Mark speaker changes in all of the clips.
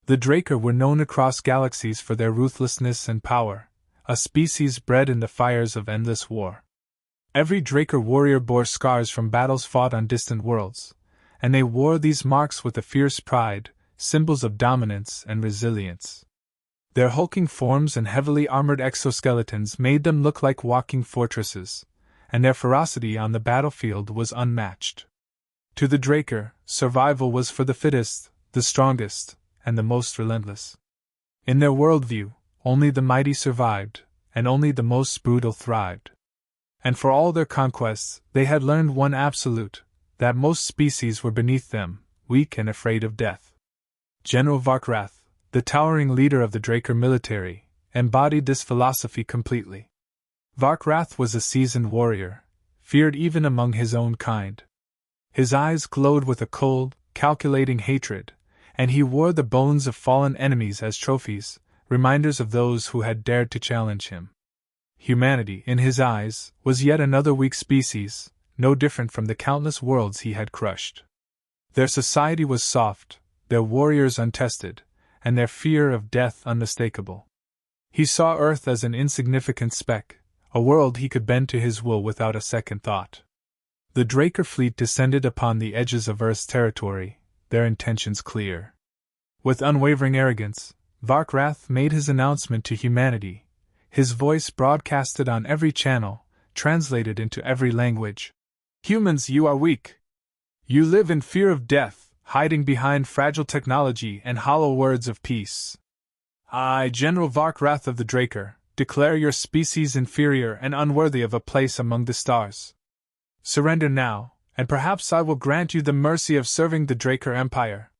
Speaker 1: The Draker were known across galaxies for their ruthlessness and power, a species bred in the fires of endless war. Every Draker warrior bore scars from battles fought on distant worlds, and they wore these marks with a fierce pride, symbols of dominance and resilience. Their hulking forms and heavily armored exoskeletons made them look like walking fortresses, and their ferocity on the battlefield was unmatched. To the Draker, survival was for the fittest, the strongest, and the most relentless. In their worldview, only the mighty survived, and only the most brutal thrived. And for all their conquests, they had learned one absolute, that most species were beneath them, weak and afraid of death. General Varkrath, the towering leader of the Draker military, embodied this philosophy completely. Varkrath was a seasoned warrior, feared even among his own kind. His eyes glowed with a cold, calculating hatred, and he wore the bones of fallen enemies as trophies, reminders of those who had dared to challenge him. Humanity, in his eyes, was yet another weak species, no different from the countless worlds he had crushed. Their society was soft, their warriors untested, and their fear of death unmistakable. He saw Earth as an insignificant speck, a world he could bend to his will without a second thought. The Draker fleet descended upon the edges of Earth's territory, their intentions clear. With unwavering arrogance, Varkrath made his announcement to humanity, his voice broadcasted on every channel, translated into every language. Humans, you are weak. You live in fear of death, hiding behind fragile technology and hollow words of peace. I, General Varkrath of the Draker, declare your species inferior and unworthy of a place among the stars. Surrender now, and perhaps I will grant you the mercy of serving the Draker Empire.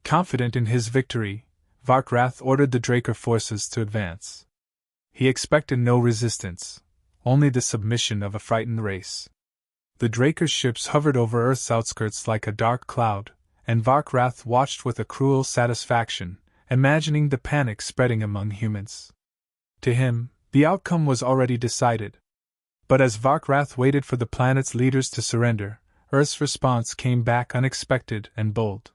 Speaker 1: Confident in his victory, Varkrath ordered the Draker forces to advance. He expected no resistance, only the submission of a frightened race. The Draker's ships hovered over Earth's outskirts like a dark cloud, and Varkrath watched with a cruel satisfaction, imagining the panic spreading among humans. To him, the outcome was already decided. But as Varkrath waited for the planet's leaders to surrender, Earth's response came back unexpected and bold.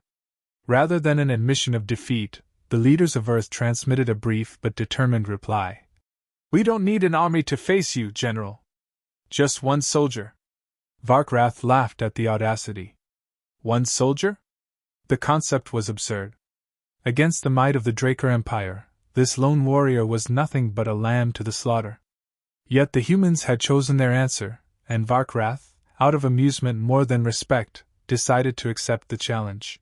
Speaker 1: Rather than an admission of defeat, the leaders of Earth transmitted a brief but determined reply. We don't need an army to face you, General. Just one soldier. Varkrath laughed at the audacity. One soldier? The concept was absurd. Against the might of the Draker Empire, this lone warrior was nothing but a lamb to the slaughter. Yet the humans had chosen their answer, and Varkrath, out of amusement more than respect, decided to accept the challenge.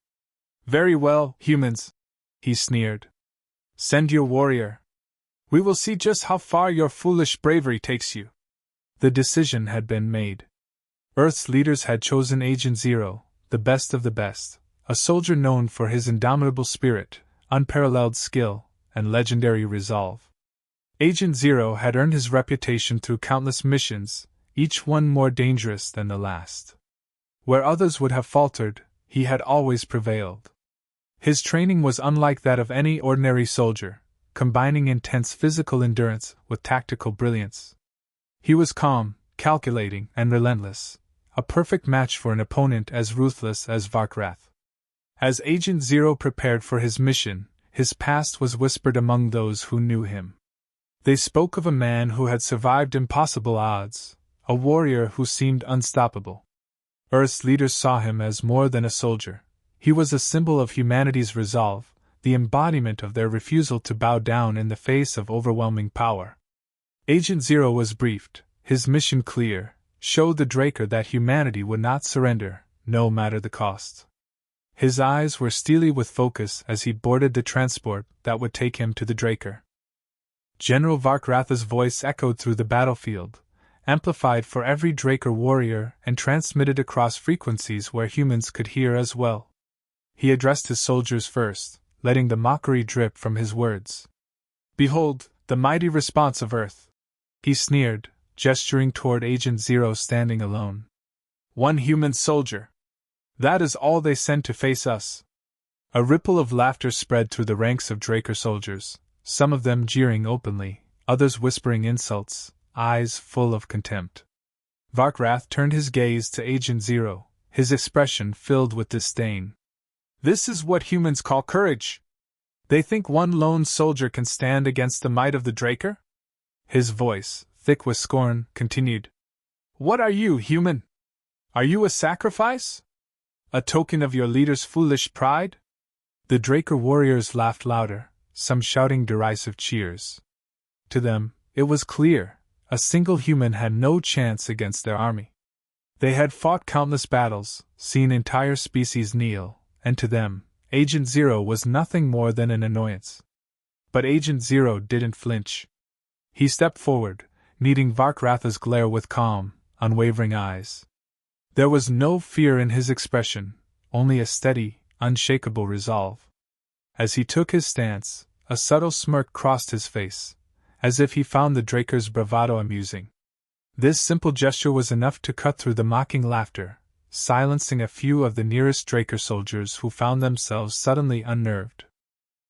Speaker 1: Very well, humans, he sneered. Send your warrior. We will see just how far your foolish bravery takes you. The decision had been made. Earth's leaders had chosen Agent Zero, the best of the best, a soldier known for his indomitable spirit, unparalleled skill, and legendary resolve. Agent Zero had earned his reputation through countless missions, each one more dangerous than the last. Where others would have faltered, he had always prevailed. His training was unlike that of any ordinary soldier, combining intense physical endurance with tactical brilliance. He was calm, calculating, and relentless, a perfect match for an opponent as ruthless as Varkrath. As Agent Zero prepared for his mission, his past was whispered among those who knew him. They spoke of a man who had survived impossible odds, a warrior who seemed unstoppable. Earth's leaders saw him as more than a soldier. He was a symbol of humanity's resolve, the embodiment of their refusal to bow down in the face of overwhelming power. Agent Zero was briefed, his mission clear, showed the Draker that humanity would not surrender, no matter the cost. His eyes were steely with focus as he boarded the transport that would take him to the Draker. General Varkrath's voice echoed through the battlefield, amplified for every Draker warrior and transmitted across frequencies where humans could hear as well. He addressed his soldiers first, letting the mockery drip from his words. Behold, the mighty response of Earth. He sneered, gesturing toward Agent Zero standing alone. One human soldier. That is all they send to face us. A ripple of laughter spread through the ranks of Draker soldiers, some of them jeering openly, others whispering insults, eyes full of contempt. Varkrath turned his gaze to Agent Zero, his expression filled with disdain. This is what humans call courage. They think one lone soldier can stand against the might of the Draker? His voice, thick with scorn, continued. What are you, human? Are you a sacrifice? A token of your leader's foolish pride? The Draker warriors laughed louder, some shouting derisive cheers. To them, it was clear, a single human had no chance against their army. They had fought countless battles, seen entire species kneel, and to them, Agent Zero was nothing more than an annoyance. But Agent Zero didn't flinch. He stepped forward, meeting Varkratha's glare with calm, unwavering eyes. There was no fear in his expression, only a steady, unshakable resolve. As he took his stance, a subtle smirk crossed his face, as if he found the Draker's bravado amusing. This simple gesture was enough to cut through the mocking laughter, silencing a few of the nearest Draker soldiers who found themselves suddenly unnerved.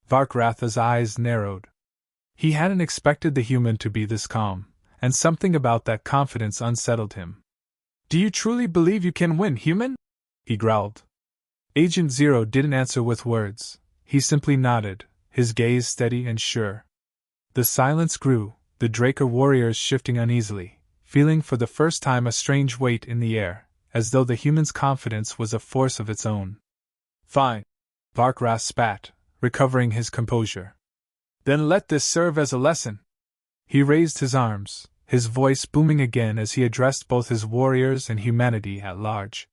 Speaker 1: Varkratha's eyes narrowed. He hadn't expected the human to be this calm, and something about that confidence unsettled him. Do you truly believe you can win, human? He growled. Agent Zero didn't answer with words. He simply nodded, his gaze steady and sure. The silence grew, the Draker warriors shifting uneasily, feeling for the first time a strange weight in the air, as though the human's confidence was a force of its own. Fine. Varkrath spat, recovering his composure. Then let this serve as a lesson. He raised his arms, his voice booming again as he addressed both his warriors and humanity at large.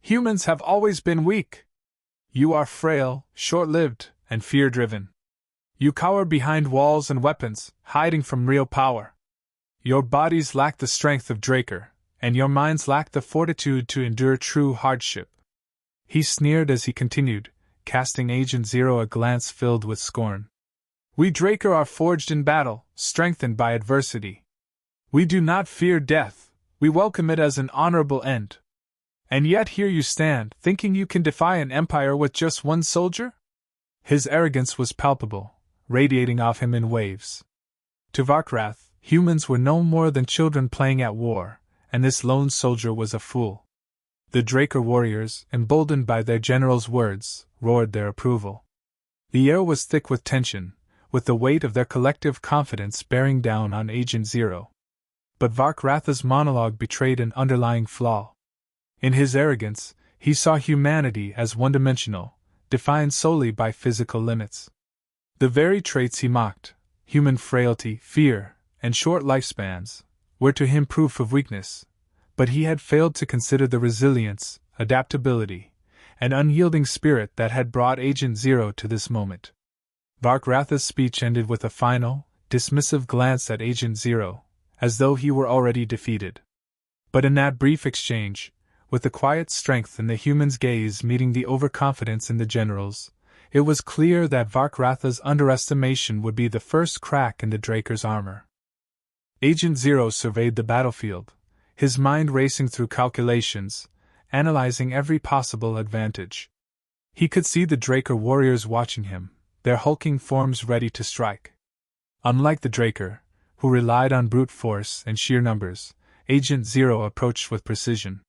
Speaker 1: Humans have always been weak. You are frail, short-lived, and fear-driven. You cower behind walls and weapons, hiding from real power. Your bodies lack the strength of Draker, and your minds lack the fortitude to endure true hardship. He sneered as he continued, casting Agent Zero a glance filled with scorn. We Draker are forged in battle, strengthened by adversity. We do not fear death, we welcome it as an honorable end. And yet here you stand, thinking you can defy an empire with just one soldier? His arrogance was palpable, radiating off him in waves. To Varkrath, humans were no more than children playing at war, and this lone soldier was a fool. The Draker warriors, emboldened by their general's words, roared their approval. The air was thick with tension, with the weight of their collective confidence bearing down on Agent Zero. But Varkratha's monologue betrayed an underlying flaw. In his arrogance, he saw humanity as one-dimensional, defined solely by physical limits. The very traits he mocked, human frailty, fear, and short lifespans, were to him proof of weakness, but he had failed to consider the resilience, adaptability, and unyielding spirit that had brought Agent Zero to this moment. Varkratha's speech ended with a final, dismissive glance at Agent Zero, as though he were already defeated. But in that brief exchange, with the quiet strength in the human's gaze meeting the overconfidence in the general's, it was clear that Varkratha's underestimation would be the first crack in the Draker's armor. Agent Zero surveyed the battlefield, his mind racing through calculations, analyzing every possible advantage. He could see the Draker warriors watching him, their hulking forms ready to strike. Unlike the Draker, who relied on brute force and sheer numbers, Agent Zero approached with precision.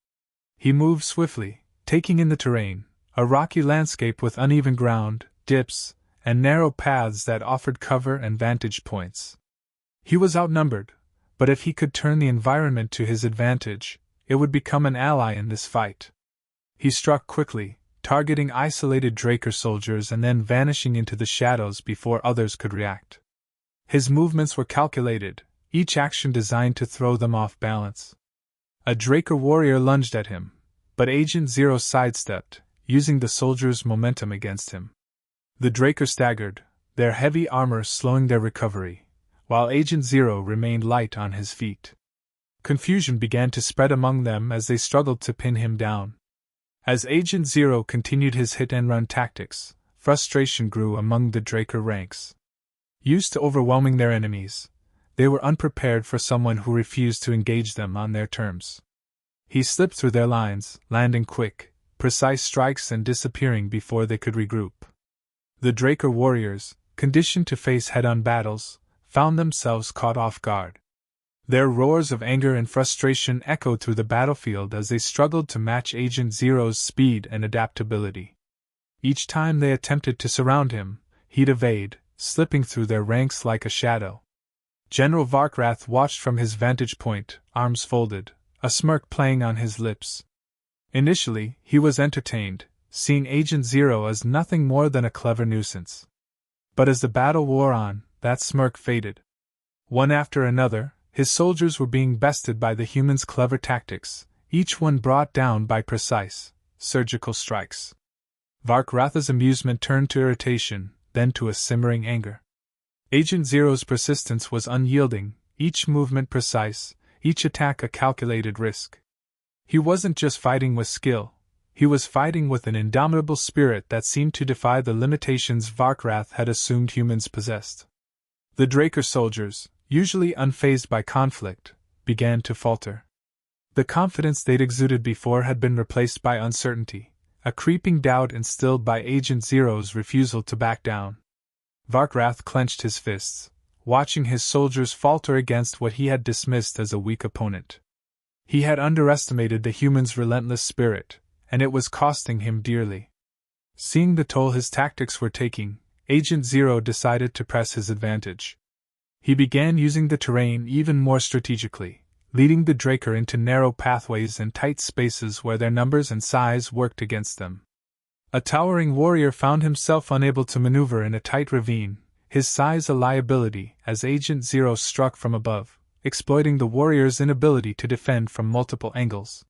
Speaker 1: He moved swiftly, taking in the terrain, a rocky landscape with uneven ground, dips, and narrow paths that offered cover and vantage points. He was outnumbered, but if he could turn the environment to his advantage, it would become an ally in this fight. He struck quickly, targeting isolated Draker soldiers and then vanishing into the shadows before others could react. His movements were calculated, each action designed to throw them off balance. A Draker warrior lunged at him, but Agent Zero sidestepped, using the soldier's momentum against him. The Draker staggered, their heavy armor slowing their recovery, while Agent Zero remained light on his feet. Confusion began to spread among them as they struggled to pin him down. As Agent Zero continued his hit-and-run tactics, frustration grew among the Draker ranks. Used to overwhelming their enemies, they were unprepared for someone who refused to engage them on their terms. He slipped through their lines, landing quick, precise strikes and disappearing before they could regroup. The Draker warriors, conditioned to face head-on battles, found themselves caught off guard. Their roars of anger and frustration echoed through the battlefield as they struggled to match Agent Zero's speed and adaptability. Each time they attempted to surround him, he'd evade, slipping through their ranks like a shadow. General Varkrath watched from his vantage point, arms folded, a smirk playing on his lips. Initially, he was entertained, seeing Agent Zero as nothing more than a clever nuisance. But as the battle wore on, that smirk faded. One after another, his soldiers were being bested by the humans' clever tactics, each one brought down by precise, surgical strikes. Varkrath's amusement turned to irritation, then to a simmering anger. Agent Zero's persistence was unyielding, each movement precise, each attack a calculated risk. He wasn't just fighting with skill, he was fighting with an indomitable spirit that seemed to defy the limitations Varkrath had assumed humans possessed. The Draker soldiers, usually unfazed by conflict, began to falter. The confidence they'd exuded before had been replaced by uncertainty, a creeping doubt instilled by Agent Zero's refusal to back down. Varkrath clenched his fists, watching his soldiers falter against what he had dismissed as a weak opponent. He had underestimated the humans' relentless spirit, and it was costing him dearly. Seeing the toll his tactics were taking, Agent Zero decided to press his advantage. He began using the terrain even more strategically, leading the Draker into narrow pathways and tight spaces where their numbers and size worked against them. A towering warrior found himself unable to maneuver in a tight ravine, his size a liability as Agent Zero struck from above, exploiting the warrior's inability to defend from multiple angles.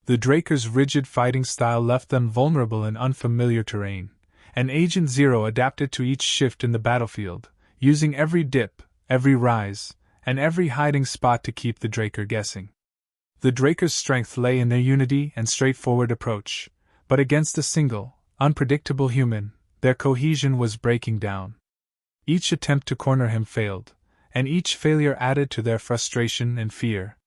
Speaker 1: The Draker's rigid fighting style left them vulnerable in unfamiliar terrain, and Agent Zero adapted to each shift in the battlefield, using every dip, every rise, and every hiding spot to keep the Draker guessing. The Draker's strength lay in their unity and straightforward approach, but against a single, unpredictable human, their cohesion was breaking down. Each attempt to corner him failed, and each failure added to their frustration and fear.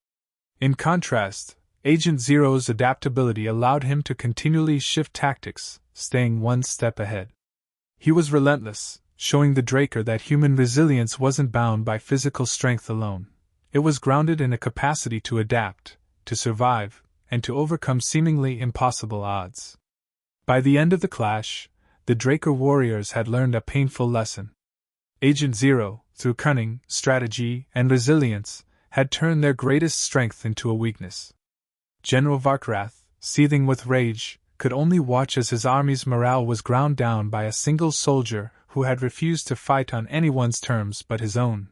Speaker 1: In contrast, Agent Zero's adaptability allowed him to continually shift tactics, staying one step ahead. He was relentless, showing the Draker that human resilience wasn't bound by physical strength alone. It was grounded in a capacity to adapt, to survive, and to overcome seemingly impossible odds. By the end of the clash, the Draker warriors had learned a painful lesson. Agent Zero, through cunning, strategy, and resilience, had turned their greatest strength into a weakness. General Varkrath, seething with rage, could only watch as his army's morale was ground down by a single soldier who had refused to fight on anyone's terms but his own.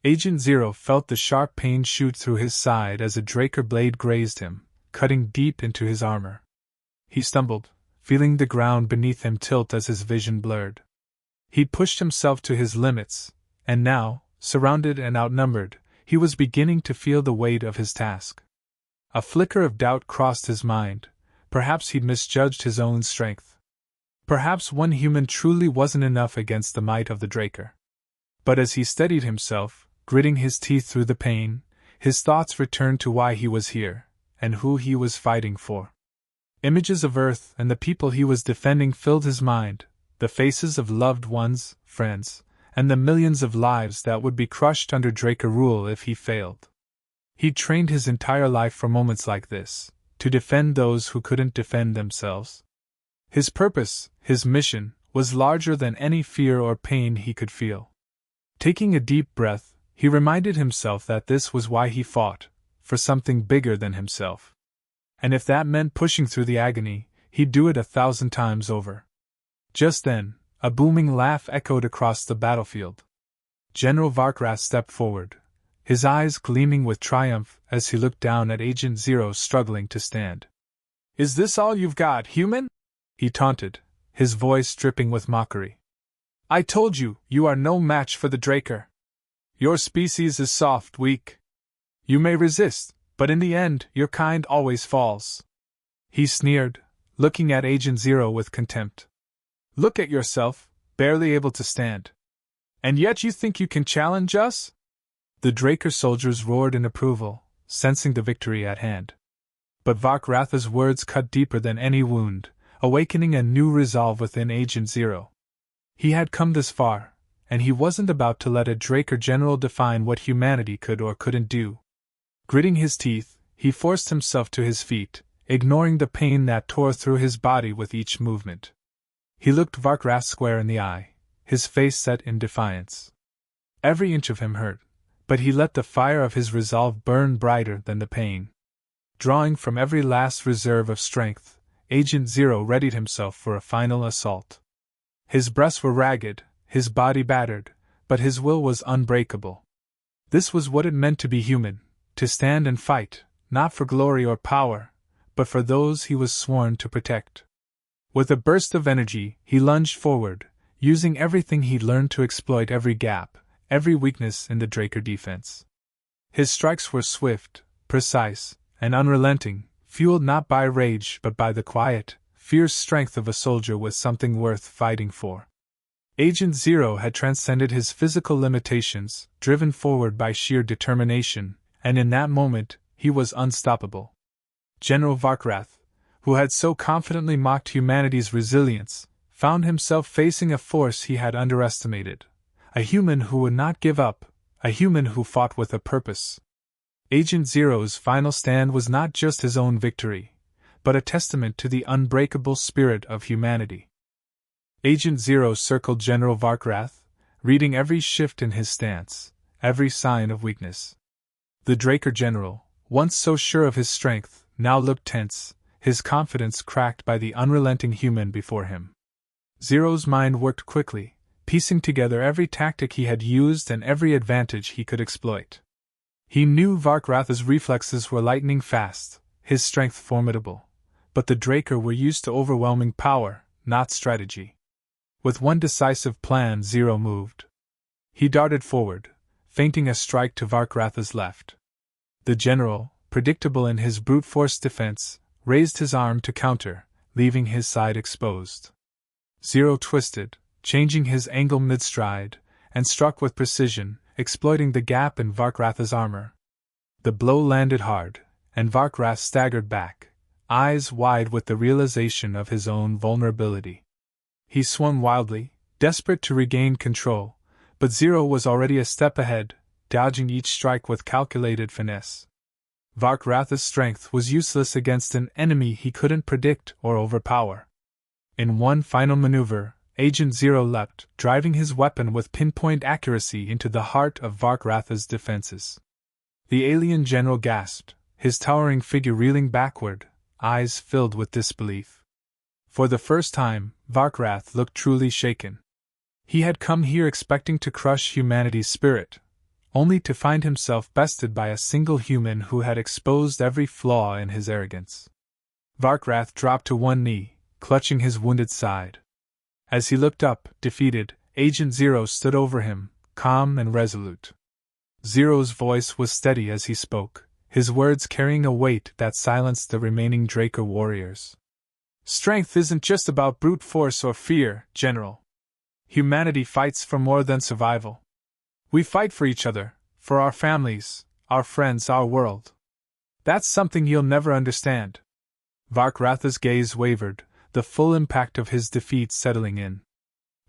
Speaker 1: Agent Zero felt the sharp pain shoot through his side as a Draker blade grazed him, cutting deep into his armor. He stumbled, feeling the ground beneath him tilt as his vision blurred. He'd pushed himself to his limits, and now, surrounded and outnumbered, he was beginning to feel the weight of his task. A flicker of doubt crossed his mind. Perhaps he'd misjudged his own strength. Perhaps one human truly wasn't enough against the might of the Draker. But as he steadied himself, gritting his teeth through the pain, his thoughts returned to why he was here, and who he was fighting for. Images of Earth and the people he was defending filled his mind, the faces of loved ones, friends, and the millions of lives that would be crushed under Draker rule if he failed. He'd trained his entire life for moments like this, to defend those who couldn't defend themselves. His purpose, his mission, was larger than any fear or pain he could feel. Taking a deep breath, he reminded himself that this was why he fought, for something bigger than himself. And if that meant pushing through the agony, he'd do it 1,000 times over. Just then, a booming laugh echoed across the battlefield. General Varkrath stepped forward, his eyes gleaming with triumph as he looked down at Agent Zero struggling to stand. "Is this all you've got, human?" he taunted, his voice dripping with mockery. "I told you, you are no match for the Draker. Your species is soft, weak. You may resist, but in the end, your kind always falls." He sneered, looking at Agent Zero with contempt. "Look at yourself, barely able to stand. And yet you think you can challenge us?" The Draker soldiers roared in approval, sensing the victory at hand. But Varkrath's words cut deeper than any wound, awakening a new resolve within Agent Zero. He had come this far, and he wasn't about to let a Draker general define what humanity could or couldn't do. Gritting his teeth, he forced himself to his feet, ignoring the pain that tore through his body with each movement. He looked Varkrath square in the eye, his face set in defiance. Every inch of him hurt, but he let the fire of his resolve burn brighter than the pain. Drawing from every last reserve of strength, Agent Zero readied himself for a final assault. His breasts were ragged, his body battered, but his will was unbreakable. This was what it meant to be human, to stand and fight, not for glory or power, but for those he was sworn to protect. With a burst of energy, he lunged forward, using everything he'd learned to exploit every gap, every weakness in the Draker defense. His strikes were swift, precise, and unrelenting, fueled not by rage but by the quiet, fierce strength of a soldier with something worth fighting for. Agent Zero had transcended his physical limitations, driven forward by sheer determination, and in that moment, he was unstoppable. General Varkrath, who had so confidently mocked humanity's resilience, found himself facing a force he had underestimated. A human who would not give up, a human who fought with a purpose. Agent Zero's final stand was not just his own victory, but a testament to the unbreakable spirit of humanity. Agent Zero circled General Varkrath, reading every shift in his stance, every sign of weakness. The Draker general, once so sure of his strength, now looked tense, his confidence cracked by the unrelenting human before him. Zero's mind worked quickly, piecing together every tactic he had used and every advantage he could exploit. He knew Varkrath's reflexes were lightning fast, his strength formidable, but the Draker were used to overwhelming power, not strategy. With one decisive plan, Zero moved. He darted forward, feinting a strike to Varkrath's left. The general, predictable in his brute force defense, raised his arm to counter, leaving his side exposed. Zero twisted, changing his angle mid-stride, and struck with precision, exploiting the gap in Varkrath's armor. The blow landed hard, and Varkrath staggered back, eyes wide with the realization of his own vulnerability. He swung wildly, desperate to regain control, but Zero was already a step ahead, dodging each strike with calculated finesse. Varkrath's strength was useless against an enemy he couldn't predict or overpower. In one final maneuver, Agent Zero leapt, driving his weapon with pinpoint accuracy into the heart of Varkrath's defenses. The alien general gasped, his towering figure reeling backward, eyes filled with disbelief. For the first time, Varkrath looked truly shaken. He had come here expecting to crush humanity's spirit, only to find himself bested by a single human who had exposed every flaw in his arrogance. Varkrath dropped to one knee, clutching his wounded side. As he looked up, defeated, Agent Zero stood over him, calm and resolute. Zero's voice was steady as he spoke, his words carrying a weight that silenced the remaining Draker warriors. Strength isn't just about brute force or fear, General. Humanity fights for more than survival. We fight for each other, for our families, our friends, our world. That's something you'll never understand. Varkrath's gaze wavered, the full impact of his defeat settling in.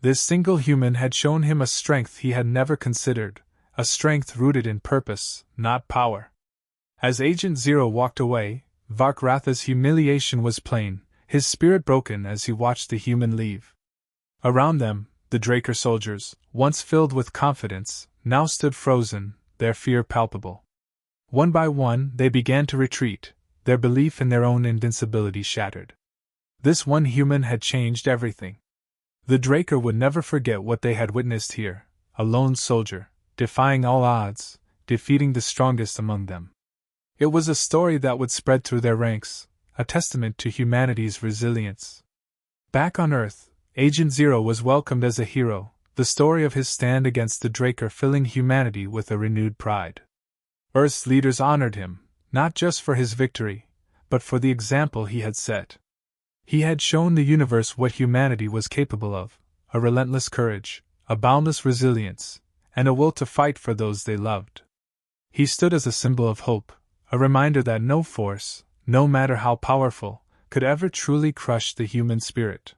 Speaker 1: This single human had shown him a strength he had never considered, a strength rooted in purpose, not power. As Agent Zero walked away, Varkrath's humiliation was plain, his spirit broken as he watched the human leave. Around them, the Draker soldiers, once filled with confidence, now stood frozen, their fear palpable. One by one, they began to retreat, their belief in their own invincibility shattered. This one human had changed everything. The Draker would never forget what they had witnessed here, a lone soldier, defying all odds, defeating the strongest among them. It was a story that would spread through their ranks, a testament to humanity's resilience. Back on Earth, Agent Zero was welcomed as a hero, the story of his stand against the Draker filling humanity with a renewed pride. Earth's leaders honored him, not just for his victory, but for the example he had set. He had shown the universe what humanity was capable of, a relentless courage, a boundless resilience, and a will to fight for those they loved. He stood as a symbol of hope, a reminder that no force, no matter how powerful, could ever truly crush the human spirit.